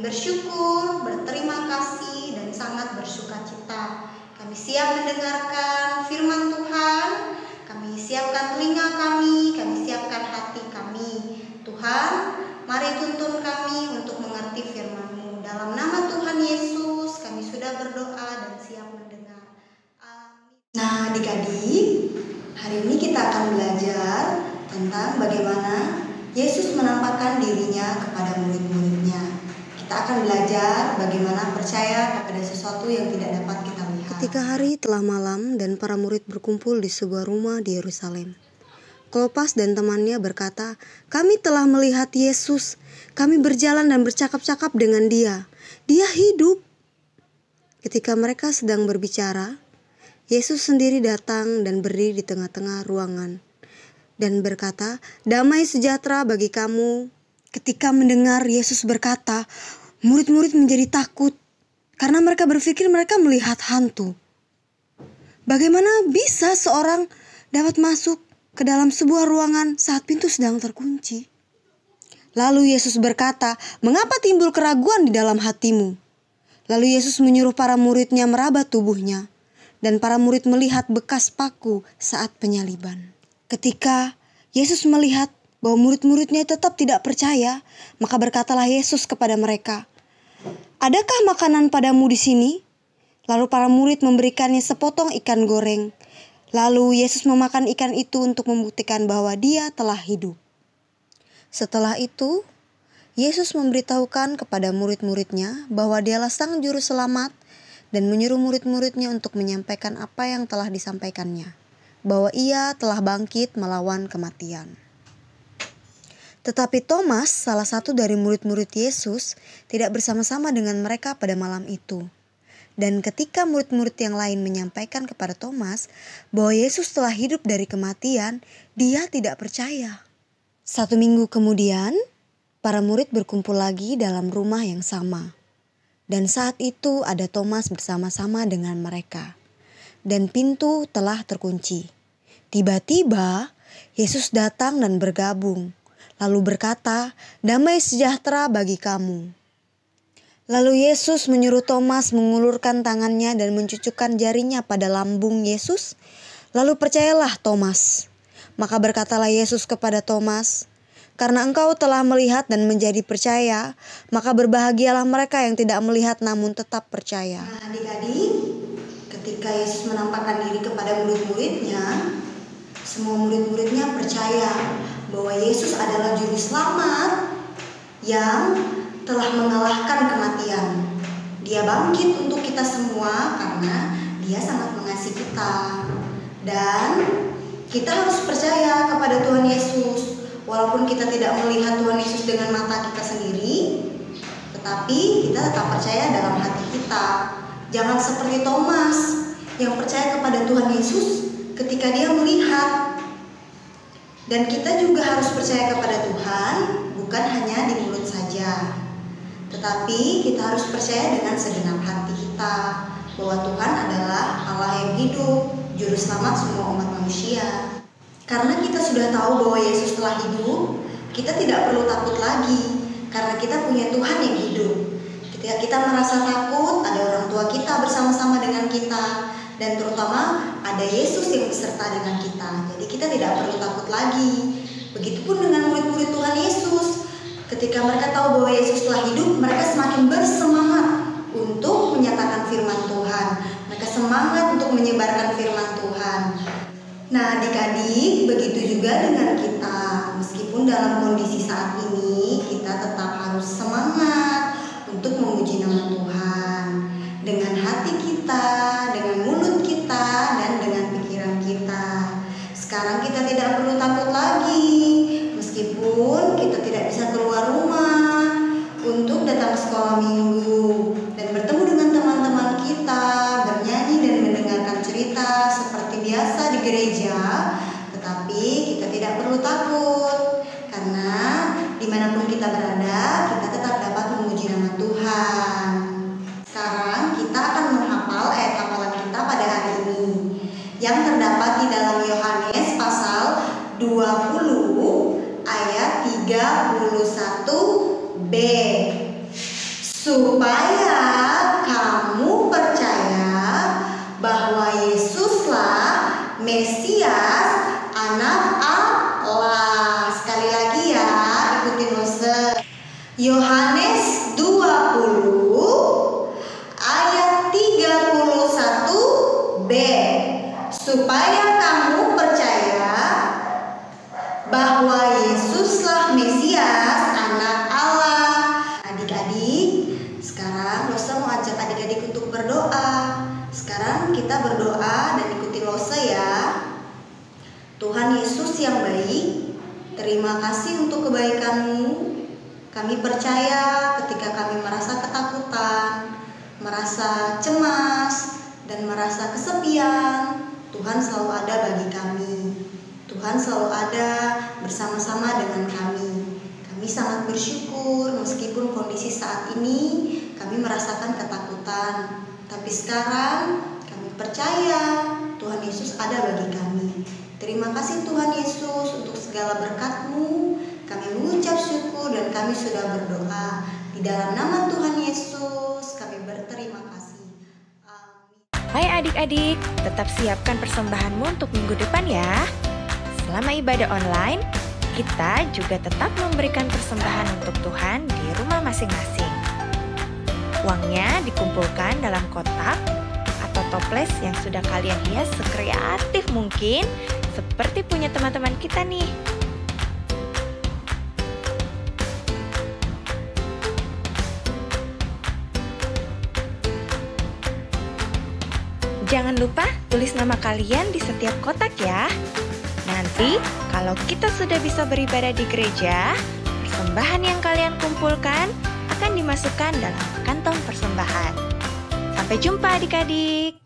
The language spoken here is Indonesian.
bersyukur, berterima kasih, dan sangat bersukacita. Kami siap mendengarkan firman Tuhan. Kami siapkan telinga kami siapkan hati kami. Tuhan, mari tuntun kami untuk mengerti firman-Mu. Dalam nama Tuhan Yesus, kami sudah berdoa dan siap mendengar. Amin. Nah, adik-adik, hari ini kita akan belajar tentang bagaimana Yesus menampakkan dirinya kepada murid-muridnya. Kita akan belajar bagaimana percaya kepada sesuatu yang tidak dapat kita lihat. Ketika hari telah malam dan para murid berkumpul di sebuah rumah di Yerusalem, Klopas dan temannya berkata, "Kami telah melihat Yesus. Kami berjalan dan bercakap-cakap dengan Dia. Dia hidup." Ketika mereka sedang berbicara, Yesus sendiri datang dan berdiri di tengah-tengah ruangan dan berkata, "Damai sejahtera bagi kamu." Ketika mendengar Yesus berkata, murid-murid menjadi takut karena mereka berpikir mereka melihat hantu. Bagaimana bisa seorang dapat masuk ke dalam sebuah ruangan saat pintu sedang terkunci? Lalu Yesus berkata, "Mengapa timbul keraguan di dalam hatimu?" Lalu Yesus menyuruh para muridnya meraba tubuhnya, dan para murid melihat bekas paku saat penyaliban. Ketika Yesus melihat bahwa murid-muridnya tetap tidak percaya, maka berkatalah Yesus kepada mereka, "Adakah makanan padamu di sini?" Lalu para murid memberikannya sepotong ikan goreng. Lalu Yesus memakan ikan itu untuk membuktikan bahwa Dia telah hidup. Setelah itu, Yesus memberitahukan kepada murid-muridnya bahwa Dialah Sang Juru Selamat dan menyuruh murid-muridnya untuk menyampaikan apa yang telah disampaikannya, bahwa Ia telah bangkit melawan kematian. Tetapi Thomas, salah satu dari murid-murid Yesus, tidak bersama-sama dengan mereka pada malam itu. Dan ketika murid-murid yang lain menyampaikan kepada Thomas bahwa Yesus telah hidup dari kematian, dia tidak percaya. 1 minggu kemudian, para murid berkumpul lagi dalam rumah yang sama. Dan saat itu ada Thomas bersama-sama dengan mereka. Dan pintu telah terkunci. Tiba-tiba Yesus datang dan bergabung, lalu berkata, "Damai sejahtera bagi kamu." Lalu Yesus menyuruh Thomas mengulurkan tangannya dan mencucukkan jarinya pada lambung Yesus. Lalu percayalah Thomas. Maka berkatalah Yesus kepada Thomas, "Karena engkau telah melihat dan menjadi percaya, maka berbahagialah mereka yang tidak melihat namun tetap percaya." Nah, adik-adik, ketika Yesus menampakkan diri kepada murid-muridnya, semua murid-muridnya percaya bahwa Yesus adalah juru selamat yang telah mengalahkan kematian. Dia bangkit untuk kita semua karena Dia sangat mengasihi kita. Dan kita harus percaya kepada Tuhan Yesus. Walaupun kita tidak melihat Tuhan Yesus dengan mata kita sendiri, tetapi kita tetap percaya dalam hati kita. Jangan seperti Thomas yang percaya kepada Tuhan Yesus ketika dia melihat. Dan kita juga harus percaya kepada Tuhan bukan hanya di mulut saja, tetapi kita harus percaya dengan segenap hati kita bahwa Tuhan adalah Allah yang hidup, juru selamat semua umat manusia. Karena kita sudah tahu bahwa Yesus telah hidup, kita tidak perlu takut lagi karena kita punya Tuhan yang hidup. Ketika kita merasa takut, ada orang tua kita bersama-sama dengan kita, dan terutama ada Yesus yang beserta dengan kita. Jadi kita tidak perlu takut lagi. Begitupun dengan murid-murid Tuhan Yesus. Ketika mereka tahu bahwa Yesus telah hidup, mereka semakin bersemangat untuk menyatakan firman Tuhan. Mereka semangat untuk menyebarkan firman Tuhan. Nah, adik-adik, begitu juga dengan kita. Meskipun dalam kondisi saat ini, kita tetap harus semangat untuk memuji nama Tuhan. Dengan hati kita, dengan mulut kita, dan dengan pikiran kita. Sekarang kita tidak perlu takut lagi. Meskipun kita tidak bisa keluar rumah untuk datang ke sekolah minggu dan bertemu dengan teman-teman kita, bernyanyi dan mendengarkan cerita seperti biasa di gereja, tetapi kita tidak perlu takut karena dimanapun kita berada, kita tetap dapat memuji nama Tuhan. supaya kamu percaya bahwa Yesuslah Mesias, Anak Allah. Sekali lagi ya, ikutin Lose. Yohanes 20 ayat 31b, supaya kamu percaya bahwa Yesuslah Mesias, Anak Allah. Adik-adik, sekarang Lose mau ajak adik-adik untuk berdoa. Sekarang kita berdoa dan ikuti Lose ya. Tuhan Yesus yang baik, terima kasih untuk kebaikan-Mu. Kami percaya ketika kami merasa ketakutan, merasa cemas, dan merasa kesepian, Tuhan selalu ada bagi kami. Tuhan selalu ada bersama-sama dengan kami. Kami sangat bersyukur meskipun kondisi saat ini kami merasakan ketakutan. Tapi sekarang kami percaya Tuhan Yesus ada bagi kami. Terima kasih Tuhan Yesus untuk segala berkat-Mu. Kami mengucap syukur dan kami sudah berdoa. Di dalam nama Tuhan Yesus kami berterima kasih. Amin. Hai adik-adik, tetap siapkan persembahanmu untuk minggu depan ya. Selama ibadah online, kita juga tetap memberikan persembahan untuk Tuhan di rumah masing-masing. Uangnya dikumpulkan dalam kotak atau toples yang sudah kalian hias sekreatif mungkin, seperti punya teman-teman kita nih. Jangan lupa tulis nama kalian di setiap kotak ya. Nanti kalau kita sudah bisa beribadah di gereja, persembahan yang kalian kumpulkan akan dimasukkan dalam kantong persembahan. Sampai jumpa adik-adik.